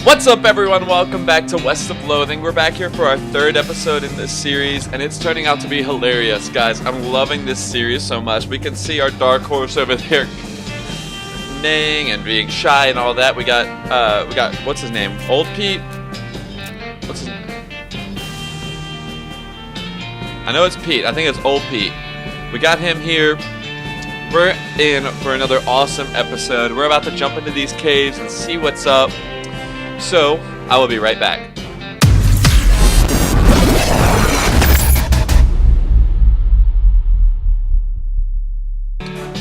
What's up, everyone? Welcome back to West of Loathing. We're back here for our third episode in this series, and it's turning out to be hilarious, guys. I'm loving this series so much. We can see our dark horse over there neighing and being shy and all that. We got, what's his name? Old Pete? What's his name? I know it's Pete. I think it's Old Pete. We got him here. We're in for another awesome episode. We're about to jump into these caves and see what's up. So, I will be right back.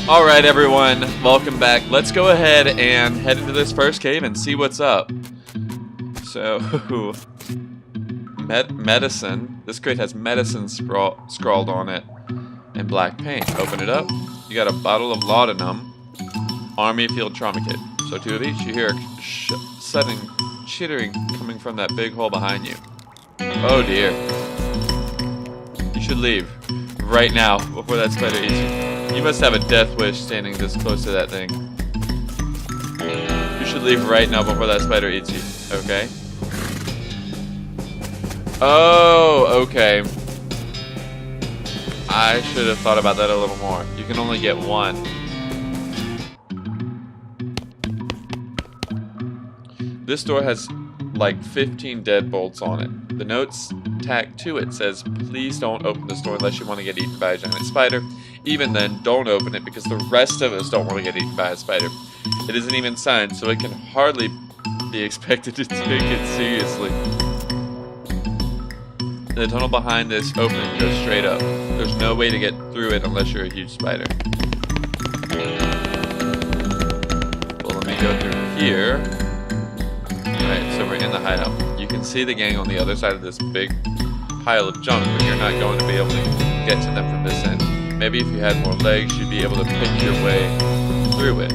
Alright, everyone, welcome back. Let's go ahead and head into this first cave and see what's up. So, medicine. This crate has medicine scrawled on it in black paint. Open it up. You got a bottle of laudanum, army field trauma kit. So 2 of each. You hear a sudden chittering coming from that big hole behind you. Oh dear. You should leave right now before that spider eats you. You must have a death wish standing this close to that thing. You should leave right now before that spider eats you. Okay? Oh, okay. I should have thought about that a little more. You can only get one. This door has like 15 deadbolts on it. The notes tacked to it says, please don't open this door unless you want to get eaten by a giant spider. Even then, don't open it because the rest of us don't want to get eaten by a spider. It isn't even signed, so it can hardly be expected to take it seriously. The tunnel behind this opening goes straight up. There's no way to get through it unless you're a huge spider. Well, let me go through here. Alright, so we're in the hideout. You can see the gang on the other side of this big pile of junk, but you're not going to be able to get to them from this end. Maybe if you had more legs, you'd be able to pick your way through it.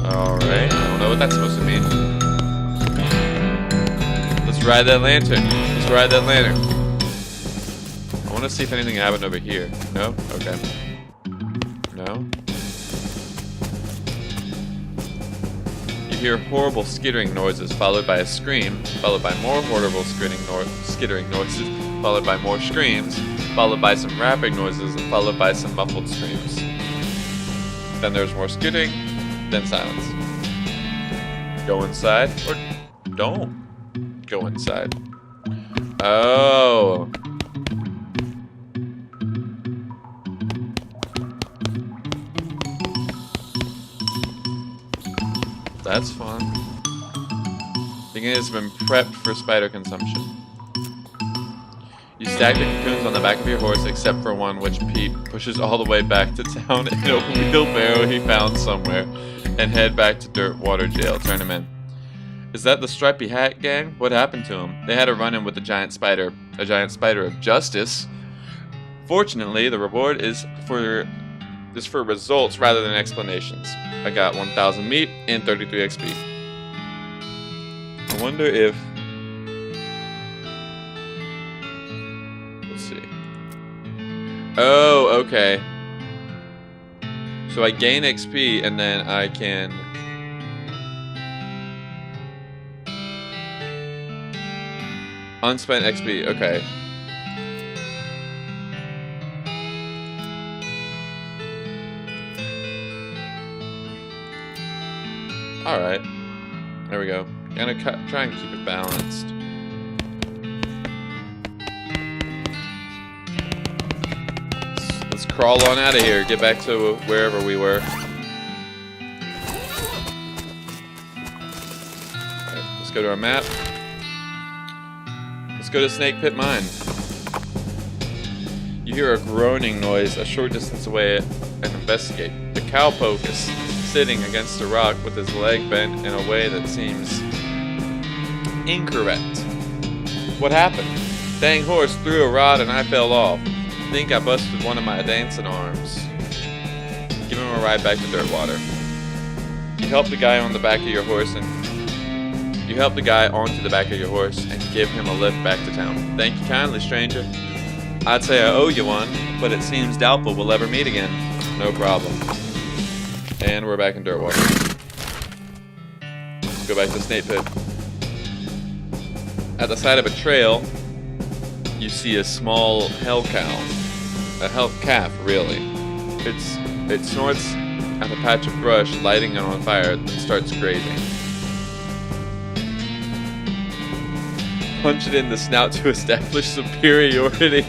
Alright, I don't know what that's supposed to mean. Let's ride that lantern. Let's ride that lantern. I want to see if anything happened over here. No? Okay. No? You hear horrible skittering noises, followed by a scream, followed by more horrible skittering noises, followed by more screams, followed by some rapping noises, and followed by some muffled screams. Then there's more skittering, then silence. Go inside, or don't go inside. Oh. That's fun. The game has been prepped for spider consumption. You stack the cocoons on the back of your horse, except for one which Pete pushes all the way back to town in a wheelbarrow he found somewhere, and head back to Dirtwater Jail. Turn him in. Is that the Stripy Hat gang? What happened to him? They had a run-in with a giant spider of justice. Fortunately, the reward is for results rather than explanations. I got 1,000 meat and 33 XP. I wonder if... Let's see. Oh, okay. So I gain XP and then I can... Unspent XP, okay. Alright, there we go. Gonna try and keep it balanced. Let's crawl on out of here, get back to wherever we were. Alright, let's go to our map. Let's go to Snake Pit Mine. You hear a groaning noise a short distance away and investigate. The cowpoke is sitting against a rock with his leg bent in a way that seems incorrect. What happened? Dang horse threw a rod and I fell off. Think I busted one of my dancing arms. Give him a ride back to Dirtwater. You help the guy on the back of your horse and onto the back of your horse and give him a lift back to town. Thank you kindly, stranger. I'd say I owe you one, but it seems doubtful we'll ever meet again. No problem. And we're back in Dirtwater. go back to the snake pit. At the side of a trail, you see a small hell cow. A hell calf, really. It snorts at a patch of brush, lighting it on fire, and starts grazing. Punch it in the snout to establish superiority.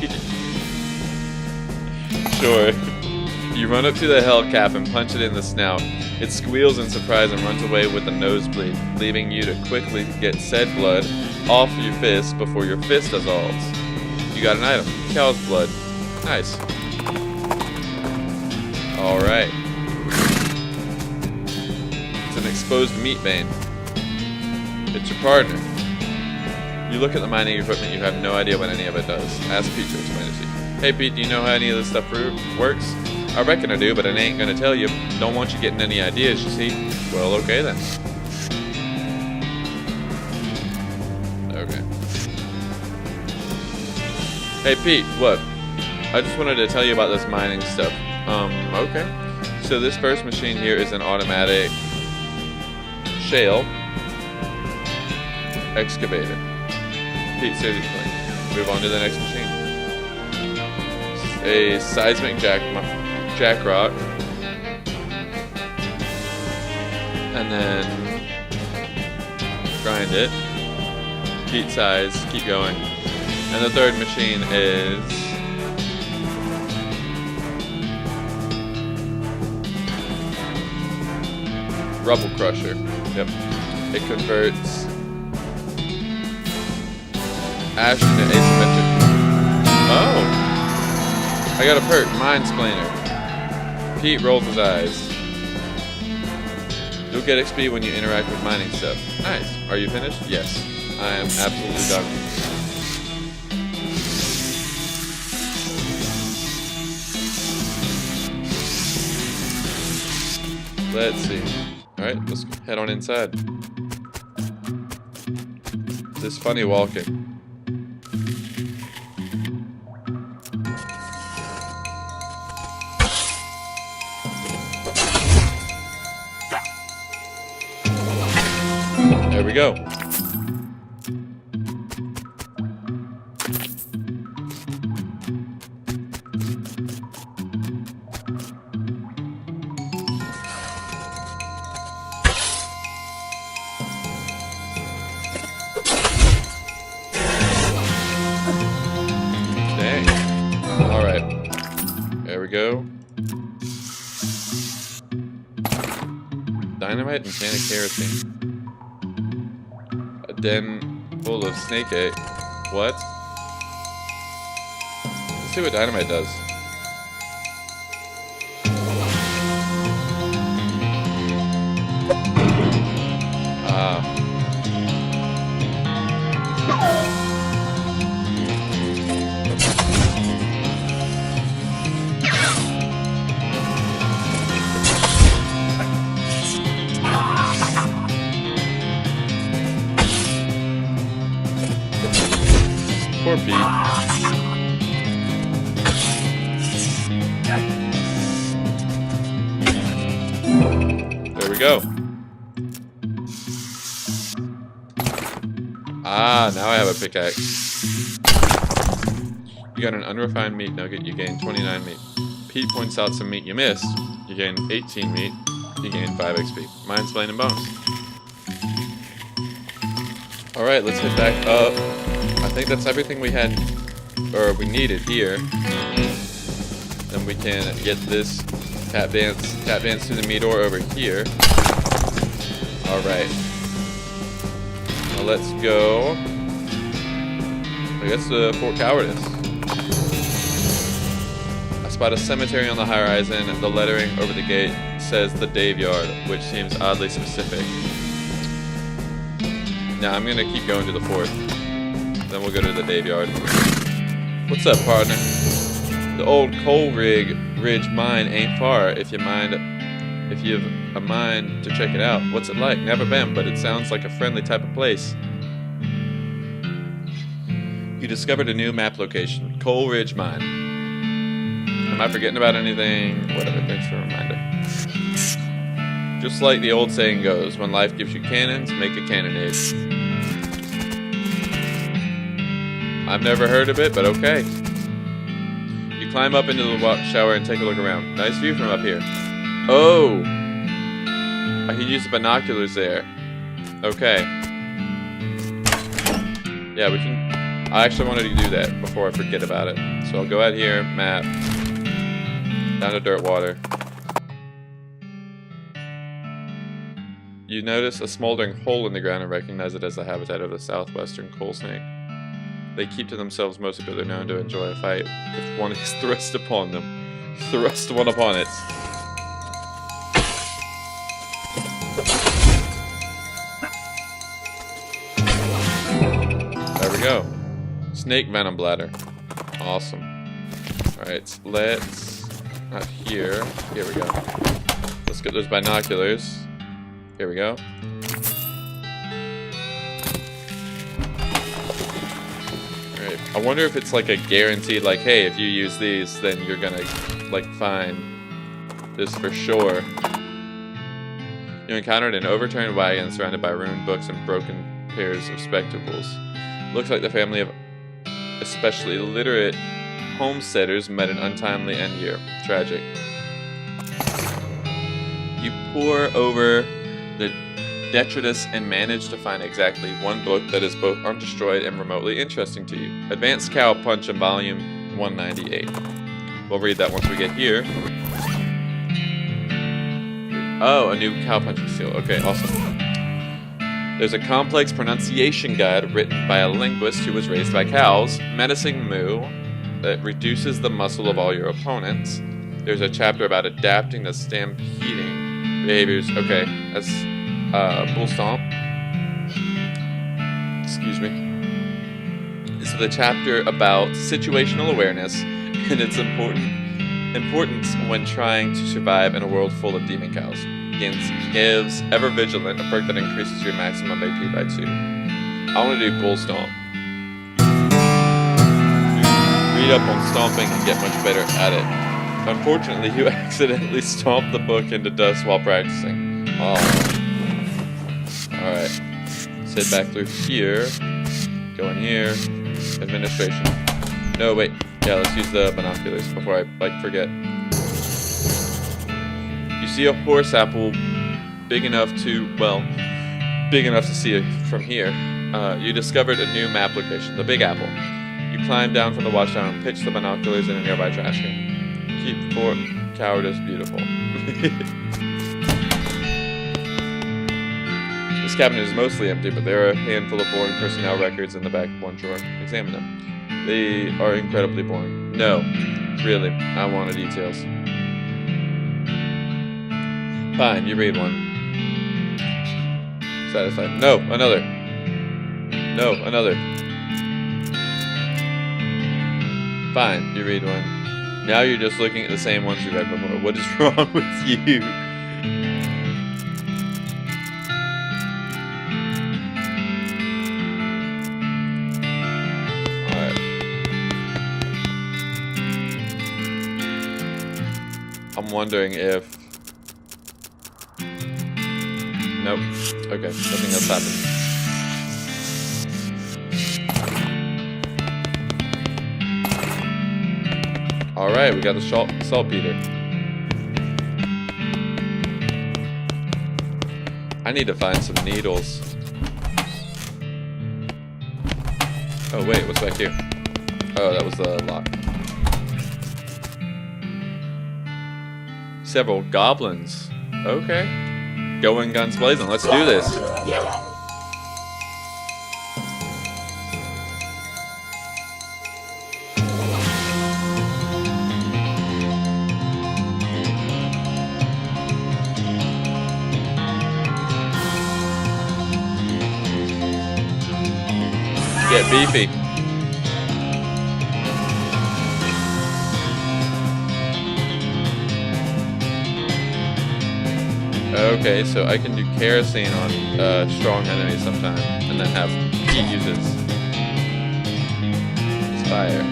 Sure. You run up to the hell calf and punch it in the snout. It squeals in surprise and runs away with a nosebleed, leaving you to quickly get said blood off your fist before your fist dissolves. You got an item. Cow's blood. Nice. Alright. It's an exposed meat vein. It's your partner. You look at the mining equipment, you have no idea what any of it does. Ask Pete to explain it to you. Hey Pete, do you know how any of this stuff works? I reckon I do, but I ain't gonna tell you. Don't want you getting any ideas, you see. Well, okay then. Okay. Hey Pete, what? I just wanted to tell you about this mining stuff. Okay. So this first machine here is an automatic shale excavator. Pete, seriously, move on to the next machine. A seismic jack rock, and then grind it. Pete size, keep going. And the third machine is rubble crusher. Yep. It converts ash into asymmetric. Oh! I got a perk, Mind Splainer. Pete rolled his eyes. You'll get XP when you interact with mining stuff. Nice. Are you finished? Yes. I am absolutely done. Let's see. Alright, let's head on inside. This funny walking. There we go. Dang. Alright. There we go. Dynamite and can of kerosene. Den full of snake egg. What? Let's see what dynamite does. Poor Pete. There we go. Ah, now I have a pickaxe. You got an unrefined meat nugget, you gain 29 meat. Pete points out some meat you missed. You gain 18 meat, you gain 5 XP. Mind Splain and bonus. Alright, let's head back up. I think that's everything we had, or we needed here. Then we can get this tap dance to the meteor over here. Alright. Now let's go. I guess Fort Cowardice. I spot a cemetery on the horizon. The lettering over the gate says the Dave Yard, which seems oddly specific. Now I'm gonna keep going to the fort. Then we'll go to the Dave Yard. What's up, partner? The old coal ridge mine ain't far if you've a mind to check it out. What's it like? Never been, but it sounds like a friendly type of place. You discovered a new map location, Coal Ridge Mine. Am I forgetting about anything? Whatever, thanks for a reminder. Just like the old saying goes, when life gives you cannons, make a cannonade. I've never heard of it, but okay. You climb up into the shower and take a look around. Nice view from up here. Oh! I can use the binoculars there. Okay. Yeah, we can... I actually wanted to do that before I forget about it. So I'll go out here, map, down to dirt water. You notice a smoldering hole in the ground and recognize it as the habitat of the southwestern coal snake. They keep to themselves mostly, but they're known to enjoy a fight if one is thrust upon them. Thrust one upon it. There we go. Snake venom bladder. Awesome. Alright, let's... Not here. Here we go. Let's get those binoculars. Here we go. Alright, I wonder if it's like a guaranteed, like, hey, if you use these, then you're gonna, like, find this for sure. You encountered an overturned wagon surrounded by ruined books and broken pairs of spectacles. Looks like the family of especially literate homesteaders met an untimely end here. Tragic. You pore over the detritus and manage to find exactly one book that is both undestroyed and remotely interesting to you. Advanced Cow Punch in volume 198. We'll read that once we get here. Oh, a new cow punching seal. Okay, awesome. There's a complex pronunciation guide written by a linguist who was raised by cows, menacing moo, that reduces the muscle of all your opponents. There's a chapter about adapting to stampeding behaviors. Okay, that's bull stomp. Excuse me. This is the chapter about situational awareness and its importance when trying to survive in a world full of demon cows. Gives Ever Vigilant, a perk that increases your maximum AP by 2. I want to do bull stomp. Read up on stomping and get much better at it. Unfortunately, you accidentally stomped the book into dust while practicing. Oh. Alright. Let's head back through here. Go in here. Administration. No, wait. Yeah, let's use the binoculars before I, forget. You see a horse apple big enough to see it from here. You discovered a new map location, the Big Apple. You climb down from the watchtower and pitch the binoculars in a nearby trash can. Keep Fort Cowardice beautiful. This cabinet is mostly empty, but there are a handful of boring personnel records in the back of one drawer. Examine them. They are incredibly boring. No, really, I want the details. Fine, you read one. Satisfied. No, another. No, another. Fine, you read one. Now you're just looking at the same ones you read before. What is wrong with you? Alright. I'm wondering if... Nope. Okay, nothing else happened. Alright, we got the saltpeter. I need to find some needles. Oh wait, what's back here? Oh, that was the lock. Several goblins. Okay. Going guns blazing. Let's do this. Get beefy. Okay, so I can do kerosene on strong enemies sometimes, and then have heat uses. It's fire.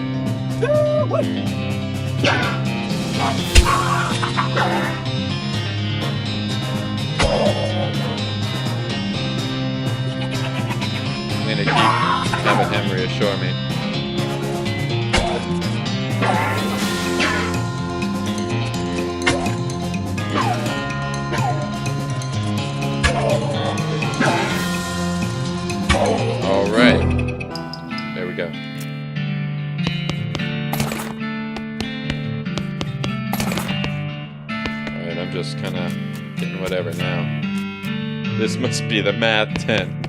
me to keep having him reassure me. Alright. There we go. Alright, I'm just kind of getting whatever now. This must be the math 10.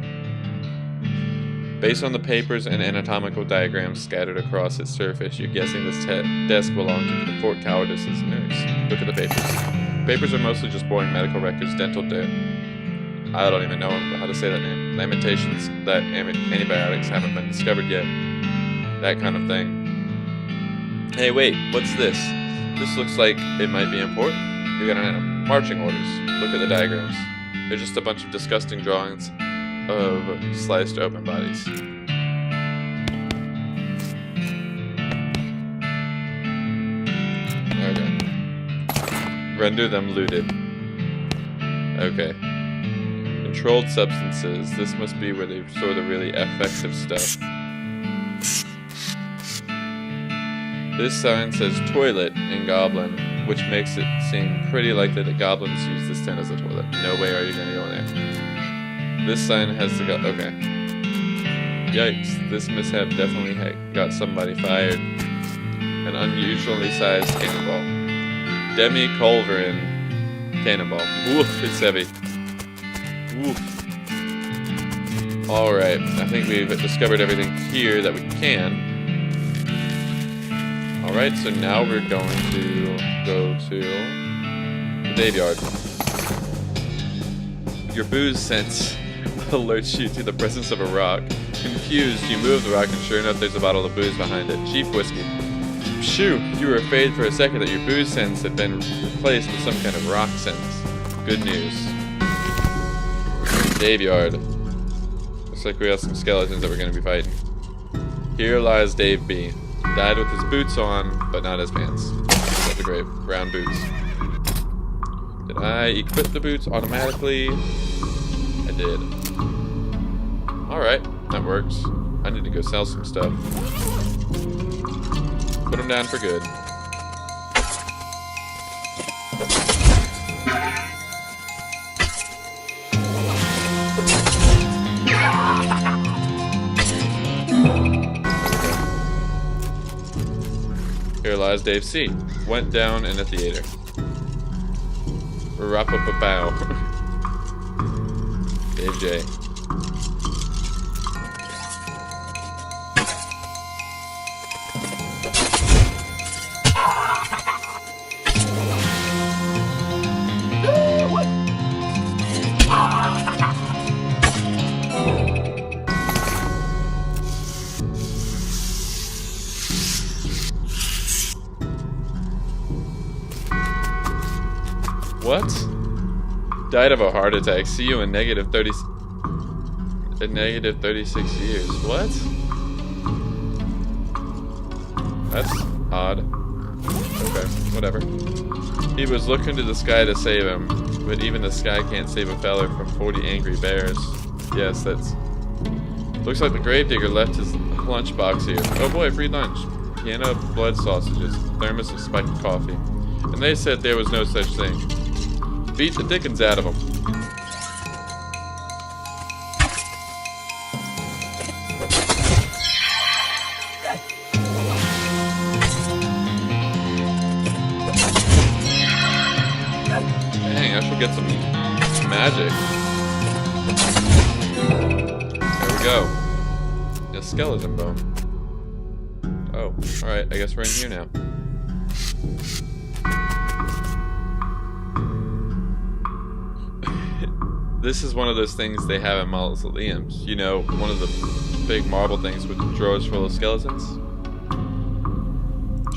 Based on the papers and anatomical diagrams scattered across its surface, you're guessing this desk belonged to Fort Cowardice's nurse. Look at the papers. Papers are mostly just boring medical records, dental data. I don't even know how to say that name. Lamentations that antibiotics haven't been discovered yet. That kind of thing. Hey, wait, what's this? This looks like it might be important. You're gonna have marching orders. Look at the diagrams. They're just a bunch of disgusting drawings of sliced open bodies. Okay. Render them looted. Okay. Controlled substances. This must be where they store the really effective stuff. This sign says toilet in Goblin, which makes it seem pretty likely that goblins use this tent as a toilet. No way are you gonna go in there. This sign has to go. Okay. Yikes. This mishap definitely got somebody fired. An unusually sized cannonball. Demi-culverin cannonball. Woof, it's heavy. Woof. Alright, I think we've discovered everything here that we can. Alright, so now we're going to go to the graveyard. Your booze sense alerts you to the presence of a rock. Confused, you move the rock and sure enough there's a bottle of booze behind it. Cheap whiskey. Phew, you were afraid for a second that your booze sense had been replaced with some kind of rock sense. Good news. Graveyard. Looks like we have some skeletons that we're going to be fighting. Here lies Dave B. Died with his boots on, but not his pants. That's a grave. Brown boots. Did I equip the boots automatically? I did. Alright, that works. I need to go sell some stuff. Put them down for good. Here lies Dave C. Went down in a theater. Hallibababa. Dave J. What? Died of a heart attack. See you in negative 36 years. What? That's odd. Okay, whatever. He was looking to the sky to save him, but even the sky can't save a fella from 40 angry bears. Yes, that's... Looks like the gravedigger left his lunchbox here. Oh boy, free lunch. Piano of blood sausages, thermos of spiked coffee. And they said there was no such thing. Beat the dickens out of them. Dang, I should get some magic. There we go. A skeleton bone. Oh, alright, I guess we're in here now. This is one of those things they have in mausoleums. You know, one of the big marble things with drawers full of skeletons.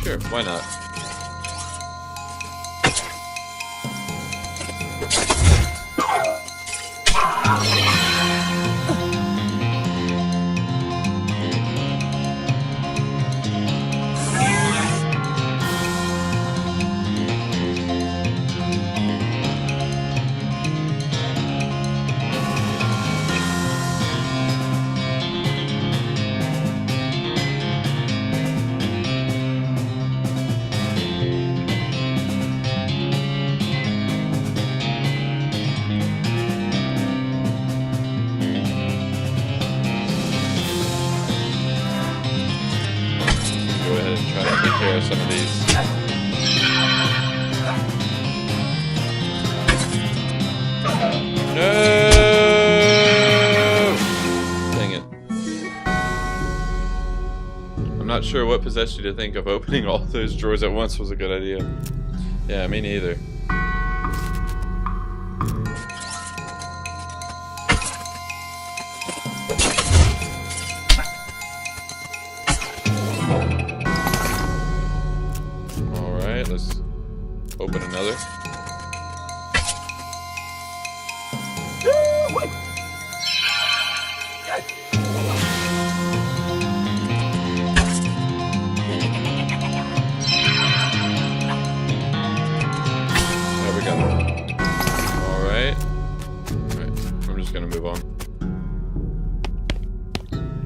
Sure, why not? some of these. No! Dang it. I'm not sure what possessed you to think of opening all those drawers at once was a good idea. Yeah, me neither. Alright, let's open another.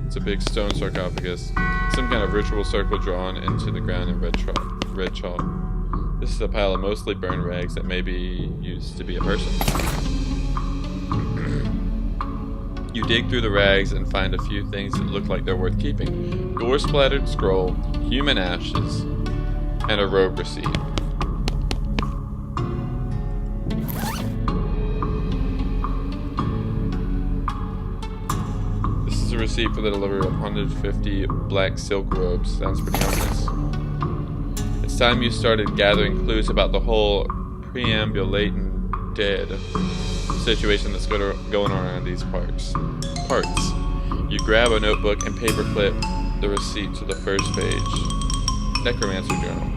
It's a big stone sarcophagus. Some kind of ritual circle drawn into the ground in red chalk. This is a pile of mostly burned rags that may be used to be a person. You dig through the rags and find a few things that look like they're worth keeping. Gore-splattered scroll, human ashes, and a robe receipt. A receipt for the delivery of 150 black silk robes. Sounds pretty ominous. It's time you started gathering clues about the whole preambulating dead situation that's going on around these parts. You grab a notebook and paperclip the receipt to the first page. Necromancer journal.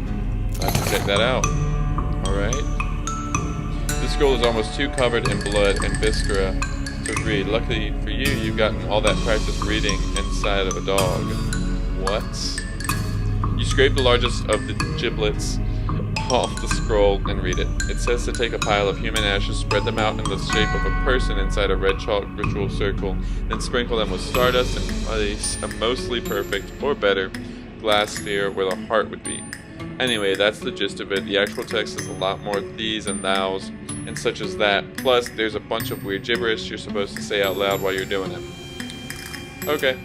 I have to check that out. Alright. This scroll is almost too covered in blood and viscera to read. Luckily for you, you've gotten all that practice reading inside of a dog. What? You scrape the largest of the giblets off the scroll and read it. It says to take a pile of human ashes, spread them out in the shape of a person inside a red chalk ritual circle, then sprinkle them with stardust and place a mostly perfect, or better, glass sphere where the heart would be. Anyway, that's the gist of it. The actual text is a lot more these and thous and such as that. Plus, there's a bunch of weird gibberish you're supposed to say out loud while you're doing it. Okay.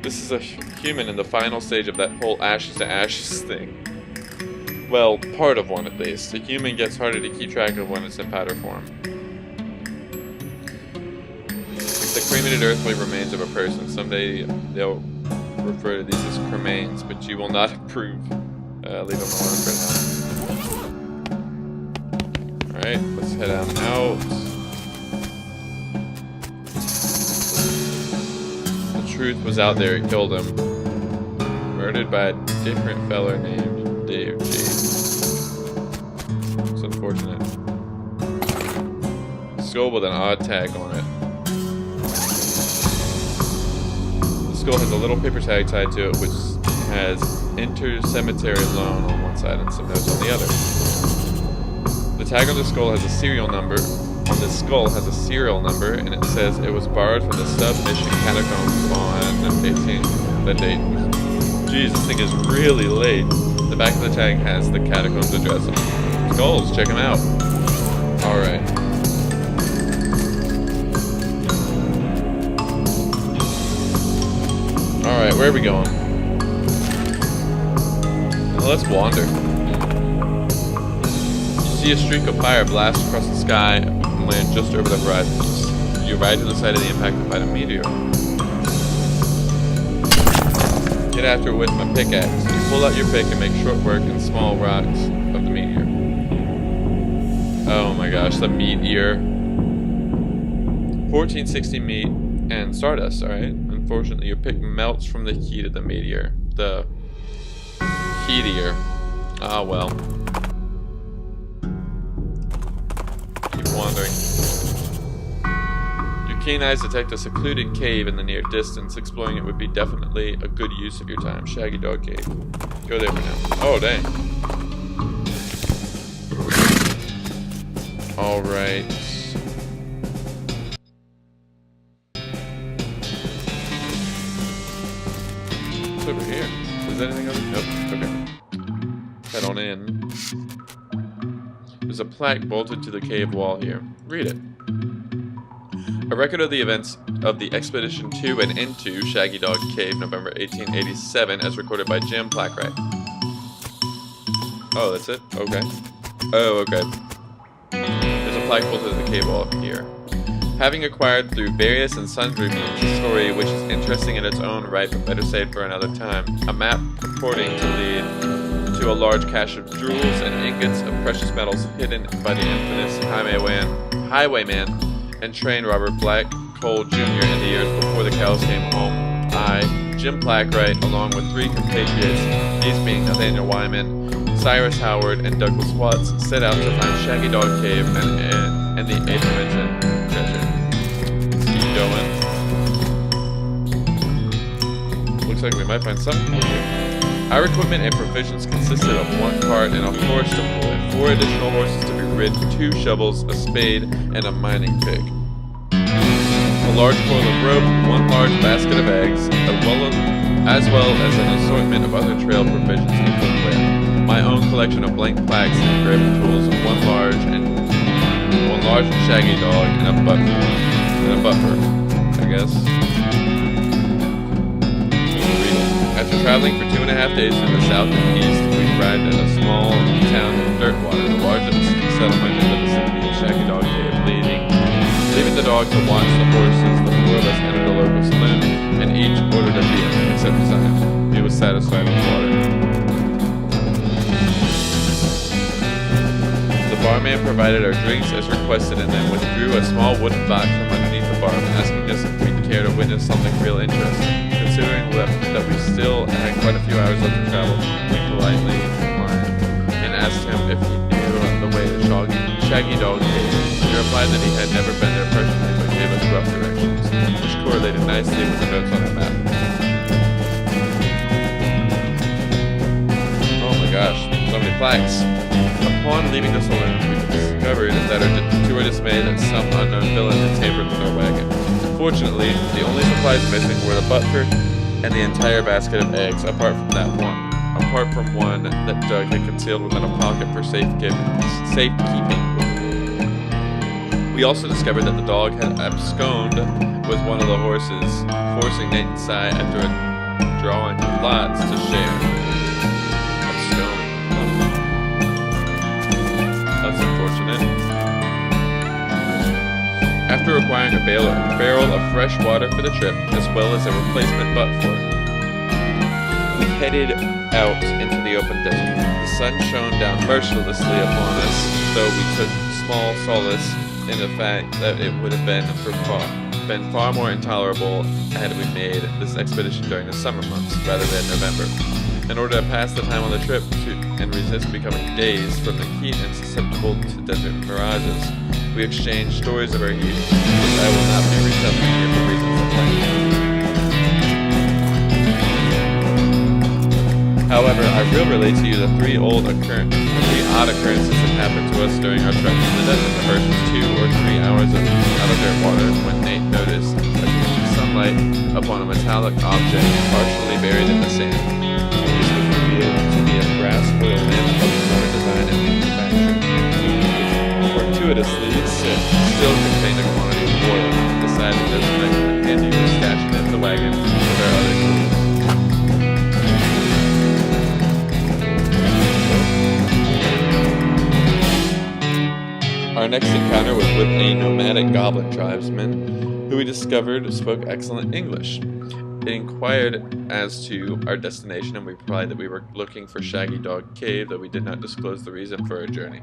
This is a human in the final stage of that whole ashes to ashes thing. Well, part of one at least. A human gets harder to keep track of when it's in powder form. The cremated earthly remains of a person. Someday they'll refer to these as cremains, but you will not approve. Leave them alone for now. Alright, let's head on out. The truth was out there, it killed him. Murdered by a different fella named Dave G. It's unfortunate. Skull with an odd tag on it. The skull has a little paper tag tied to it, which has Enter Cemetery Loan on one side and some notes on the other. The tag on the skull has a serial number. On this skull has a serial number, and it says it was borrowed from the submission catacombs on the 15th. That date. Jeez, this thing is really late. The back of the tag has the catacombs address. Skulls, check them out. Alright. Alright, where are we going? Well, let's wander. You see a streak of fire blast across the sky and land just over the horizon. You ride to the site of the impact to fight a meteor. Get after it with my pickaxe. You pull out your pick and make short work in small rocks of the meteor. Oh my gosh, the meteor. 1460 meat and stardust, alright? Unfortunately, your pick melts from the heat of the meteor. The heatier. Ah, well. Keep wandering. Your keen eyes detect a secluded cave in the near distance. Exploring it would be definitely a good use of your time. Shaggy Dog Cave. Go there for now. Oh, dang. Alright. What's over here? Is there anything over here? Nope. Okay. Head on in. There's a plaque bolted to the cave wall here. Read it. A record of the events of the expedition to and into Shaggy Dog Cave, November 1887, as recorded by Jim Plackwright. Oh, that's it? Okay. Oh, okay. There's a plaque bolted to the cave wall here. Having acquired through various and sundry means a story which is interesting in its own right but better saved for another time, a map purporting to lead to a large cache of jewels and ingots of precious metals hidden by the infamous highwayman and train robber Black Cole Jr. in the years before the cows came home. I, Jim Plackwright, along with 3 compatriots, these being Nathaniel Wyman, Cyrus Howard, and Douglas Watts, set out to find Shaggy Dog Cave and the aforementioned treasure. Keep going. Looks like we might find something here. Our equipment and provisions consisted of 1 cart and a horse to pull and 4 additional horses to be ridden, 2 shovels, a spade, and a mining pick. A large coil of rope, 1 large basket of eggs, as well as an assortment of other trail provisions and cookware. My own collection of blank plaques and engraving tools, 1 large and shaggy dog, and a buffer, I guess. After traveling for 2.5 days to the south and east, we arrived at a small town of Dirtwater, the largest settlement in the vicinity of Shaggy Dog Cave. Leaving the dog to watch the horses, the 4 of us entered a local saloon, and each ordered a beer, except Zion. He was satisfied with water. The barman provided our drinks as requested and then withdrew a small wooden box from underneath the bar, asking us if we'd care to witness something real interesting. Considering that we still had quite a few hours left to travel, we politely declined and asked him if he knew the way to Shaggy Dog Cave. He replied that he had never been there personally, but gave us rough directions, which correlated nicely with the notes on our map. Oh my gosh, so many plaques. Upon leaving the saloon, we discovered that to our dismay that some unknown villain had tampered with our wagon. Fortunately, the only supplies missing were the butler and the entire basket of eggs, apart from one that Doug had concealed within a pocket for safekeeping. We also discovered that the dog had absconded with one of the horses, forcing Nate inside after drawing lots to share. Abscond. That's unfortunate. After acquiring a barrel of fresh water for the trip, as well as a replacement butt for it, we headed out into the open desert. The sun shone down mercilessly upon us, though we took small solace in the fact that it would have been far more intolerable had we made this expedition during the summer months rather than November. In order to pass the time on the trip and resist becoming dazed from the heat and susceptible to desert mirages, we exchanged stories of our youth, which I will not be retelling here for reasons of length. However, I will relate to you the 3 odd occurrences that happened to us during our trek in the desert. The first was 2 or 3 hours out of dirt water when Nate noticed a gleam of sunlight upon a metallic object partially buried in the sand. This was revealed to be a brass oil lamp of modern design and manufacture. Fortuitously, still contained a quantity of oil. We decided this might come in handy for stashing it in the wagon with our other tools. Our next encounter was with a nomadic goblin tribesman who we discovered spoke excellent English. It inquired as to our destination, and we replied that we were looking for Shaggy Dog Cave, though we did not disclose the reason for our journey.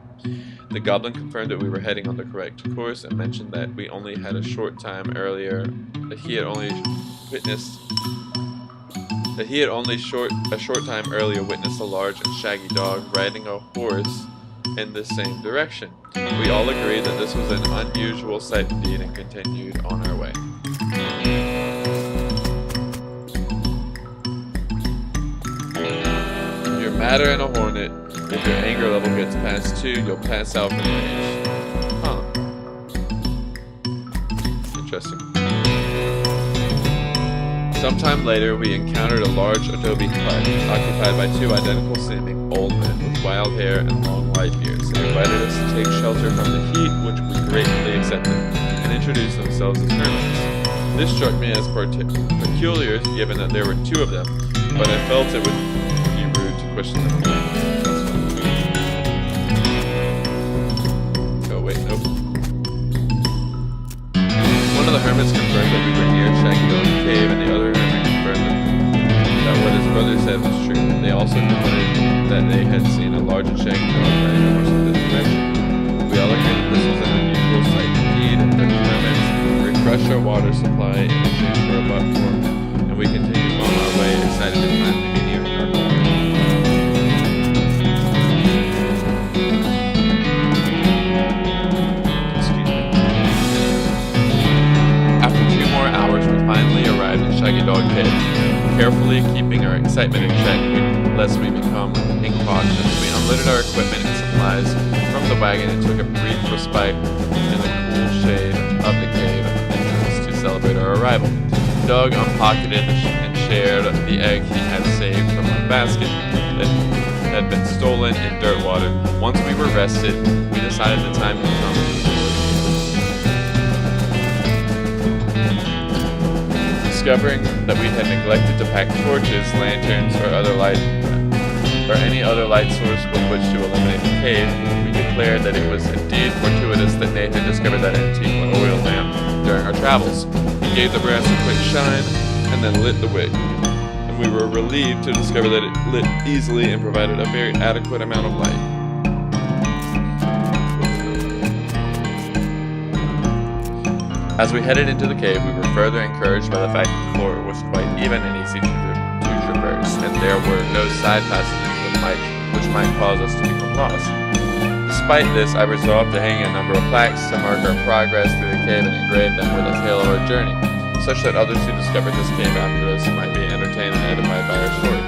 The goblin confirmed that we were heading on the correct course and mentioned that we only had a short time earlier, that he had only a short time earlier witnessed a large and shaggy dog riding a horse in the same direction. We all agreed that this was an unusual sight indeed and continued on our way. You're madder than a hornet. If your anger level gets past 2, you'll pass out from rage. Huh. Interesting. Sometime later, we encountered a large adobe hut occupied by 2 identical seeming old men with wild hair and long white beards. They invited us to take shelter from the heat, which we gratefully accepted. In and introduced themselves as hermits. This struck me as peculiar given that there were two of them, but I felt it would be rude to question them again. Oh wait, nope. One of the hermits confirmed that we were near Shaggy Dog's cave, and the other hermit confirmed that what his brother said was true. They also commented that they had seen a larger Shaggy Dog riding a horse in this direction. We all agreed that this was an unusual sight indeed, and the hermits refreshed our water supply in exchange for a platform, and we continued on our way, excited to finally be near our goal. After 2 more hours, we finally arrived at Shaggy Dog Cave. Carefully keeping our excitement in check, lest we become incautious, we unloaded our equipment and supplies from the wagon and took a brief respite in the cool shade of the cave entrance to celebrate our arrival. Doug unpocketed and shared the egg he had saved from a basket that had been stolen in Dirtwater. Once we were rested, we decided the time had come to discovering that we had neglected to pack torches, lanterns, or any other light source with which to illuminate the cave, we declared that it was indeed fortuitous that Nate had discovered that antique oil lamp during our travels. He gave the brass a quick shine and then lit the wick, and we were relieved to discover that it lit easily and provided a very adequate amount of light. As we headed into the cave, we were further encouraged by the fact that the floor was quite even and easy to traverse, and there were no side passages which might cause us to become lost. Despite this, I resolved to hang a number of plaques to mark our progress through the cave and engrave them with a tale of our journey, such that others who discovered this cave after us might be entertained and edified by our story.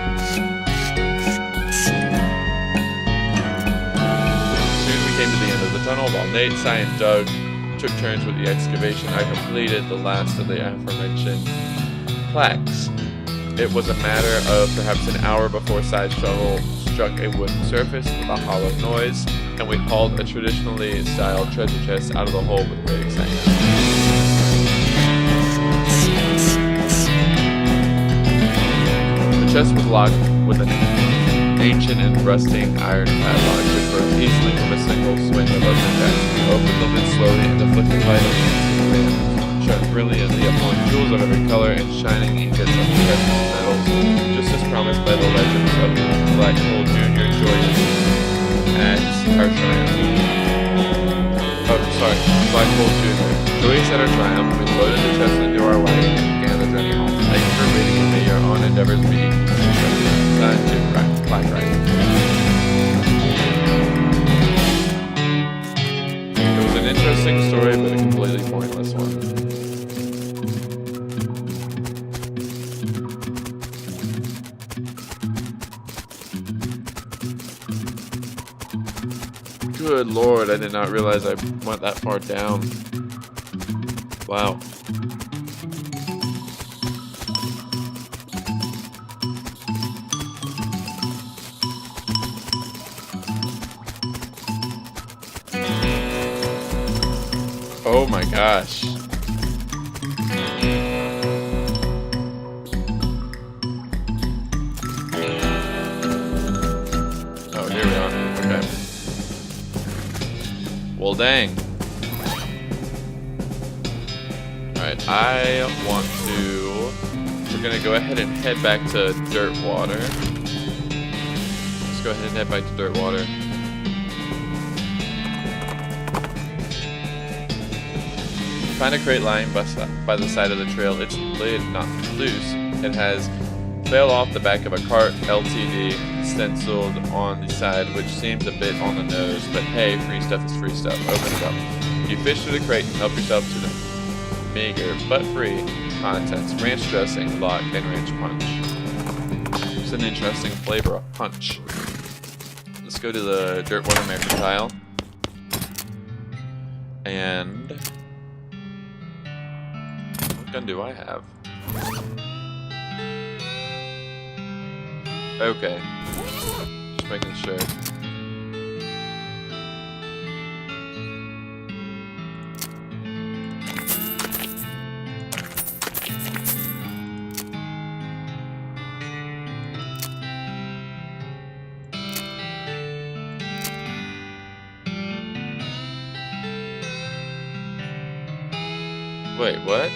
Soon we came to the end of the tunnel. While Nate, Cy, and Doug took turns with the excavation, I completed the last of the aforementioned plaques. It was a matter of perhaps an hour before Cy's shovel struck a wooden surface with a hollow noise, and we hauled a traditionally styled treasure chest out of the hole with great excitement. The chest was locked with an ancient and rusting iron padlock, which broke easily from a single swing of open jack. We opened the lid slowly, and the flickering light of the antique lamp shone brilliantly upon jewels of every color and shining ingots of precious metals, just as promised by the legends of Black Hole Jr. joyous at our triumph. Black Hole Jr. Joyous at our triumph, we loaded the chest into our wagon and began the journey home. Thank you for reading, and may your own endeavors be signed Jim Black Wright. It was an interesting story, but a completely pointless one. Good lord, I did not realize I went that far down. Wow. Oh my gosh. Oh, here we are. Okay. Well, dang. Alright, we're gonna go ahead and head back to Dirtwater. Let's go ahead and head back to Dirtwater. Find a crate lying by the side of the trail. It's lid not loose. It has fell off the back of a cart, LTD, stenciled on the side, which seems a bit on the nose, but hey, free stuff is free stuff. Open it up. You fish through the crate and help yourself to the meager but free contents: ranch dressing, lock, and ranch punch. It's an interesting flavor of punch. Let's go to the Dirtwater mercantile. And what gun do I have? Okay. Just making sure. Wait, what?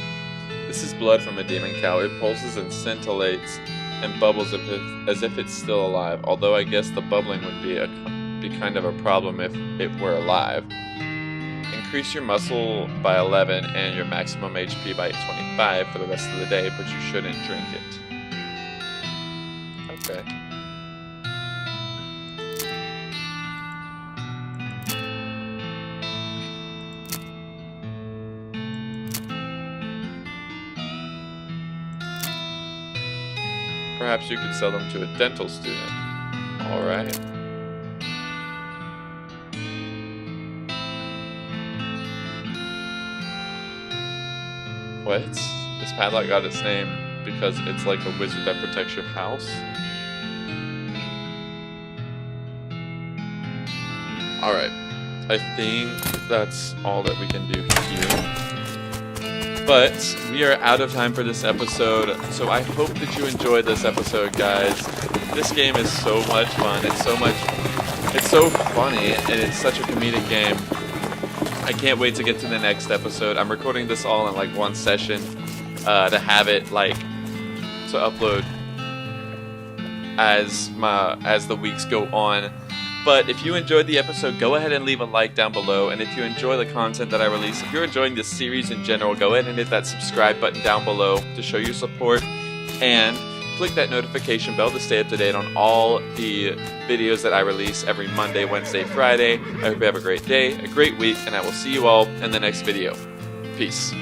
This is blood from a demon cow. It pulses and scintillates and bubbles as if it's still alive. Although I guess the bubbling would be kind of a problem if it were alive. Increase your muscle by 11 and your maximum HP by 25 for the rest of the day, but you shouldn't drink it. Okay. Perhaps you could sell them to a dental student. Alright. What? This padlock got its name because it's like a wizard that protects your house? Alright. I think that's all that we can do here. But we are out of time for this episode, so I hope that you enjoyed this episode, guys. This game is so much fun. It's so funny, and it's such a comedic game. I can't wait to get to the next episode. I'm recording this all in like one session to have it like to upload as the weeks go on. But if you enjoyed the episode, go ahead and leave a like down below. And if you enjoy the content that I release, if you're enjoying this series in general, go ahead and hit that subscribe button down below to show your support. And click that notification bell to stay up to date on all the videos that I release every Monday, Wednesday, Friday. I hope you have a great day, a great week, and I will see you all in the next video. Peace.